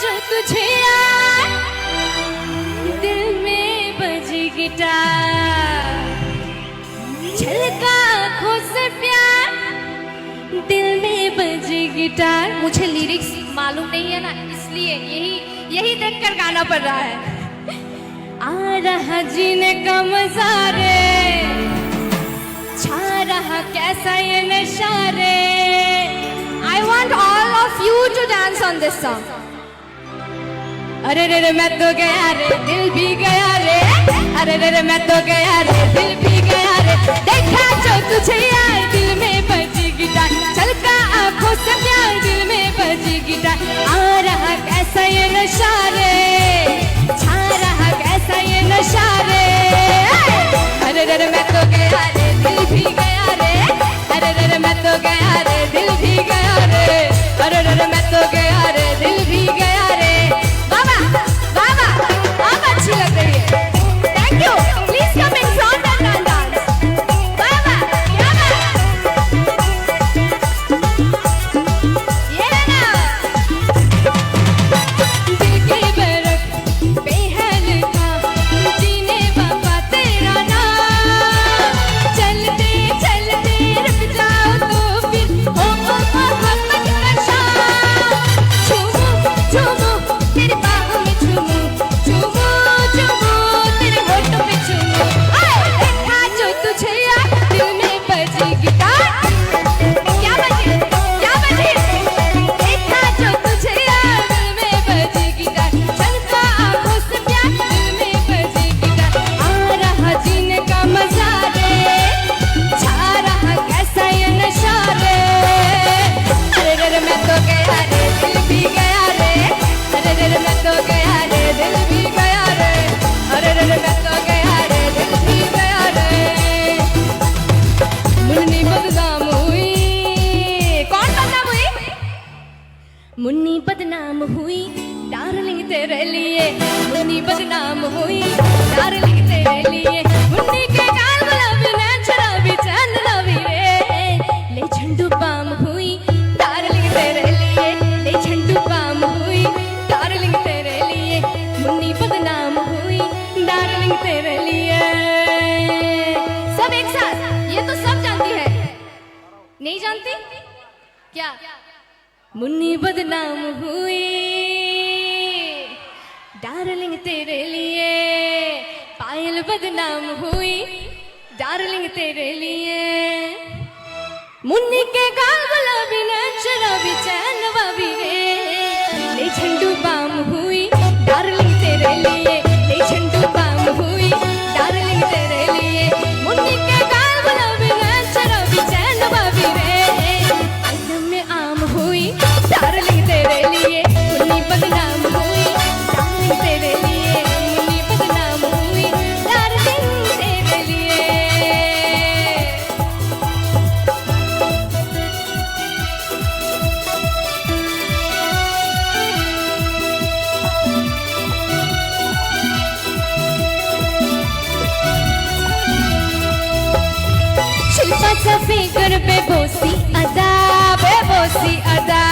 जो तुझे यार दिल में बजी गिटार, छलका आँखों से प्यार दिल में बजी गिटार। मुझे लिरिक्स मालूम नहीं है ना, इसलिए यही देखकर गाना पड़ रहा है। आ रहा जीने का मजा रे, छा रहा कैसा ये नशा रे। I want all of you to dance on this song. अरे रे रे मैं तो गया रे, दिल भी गया रे। अरे रे रे मैं तो गया रे, दिल भी गया रे। देखा जो तुझे आए दिल में बजी गिटार, छलका आँखों से प्यार दिल में बजी गिटार। आ रहा कैसा ये नशा रे, छा रहा कैसा ये नशा रे। अरे रे रे मैं तो गया रे, दिल भी गया रे। अरे रे रे मैं तो गया रे, दिल भी गया रे। अरे रे रे मैं तो गया रे, दिल भी गया रे। बाबा बाबा बहुत अच्छी लग रही है, thank you. Please come in front and dance. बाबा क्या बात, ये ना दिल की बरख पे है लिखा, जीने बाबा तेरा नाम। चलते चलते रुक जाओ तो फिर हो मोहब्बत का शाम। झूमो झूमो तेरे बाहों में झूमो, झूमो झूमो तेरे होठों पे झूमो। देखा जो तुझे यार दिल में बजी गिटार, क्या बजी क्या बजी। देखा जो तुझे यार दिल में बजी गिटार, छलका आँखों से प्यार दिल में बजी गिटार। आ रहा जीने का मजा रे, छा रहा कैसा ये नशा रे। अरे रे रे मैं तो गया रे, दिल भी गया रे। अरे रे रे मैं तो गया रे, दिल भी गया रे। अरे रे रे मैं तो गया रे, दिल भी गया रे। मुन्नी बदनाम हुई, कौन बदनाम हुई? मुन्नी बदनाम हुई डार्लिंग तेरे लिए, मुन्नी बदनाम हुई डार्लिंग तेरे लिए। मुन्नी के गाल गुलाबी नैन शराबी चैन लवी रे। ले झंडू बाम हुई डार्लिंग तेरे लिए, ले झंडू बाम हुई डार्लिंग तेरे लिए। मुन्नी बदनाम हुई डार्लिंग तेरे लिए। सब एक साथ, ये तो सब जानती है, नहीं जानती क्या? मुन्नी बदनाम हुई डार्लिंग तेरे लिए, पायल बदनाम हुई डार्लिंग तेरे लिए। मुन्नी के गाल गुलाबी नैन शराबी चैन नवाबी रे। ले झंडू बाम हुई डार्लिंग तेरे लिए, ले झंडू बाम हुई डार्लिंग तेरे लिए। मुन्नी के गाल गुलाबी नैन शराबी चैन नवाबी रे। आलम में आम हुई डार्लिंग तेरे लिए, मुन्नी बदनाम हुई डार्लिंग तेरे लिए। मुन्नी बदनाम हुई डार्लिंग तेरे लिए। शिल्पा सा फिगर बेबोसी अदा, बेबोसी अदा।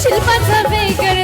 शिल्पा सा फिगर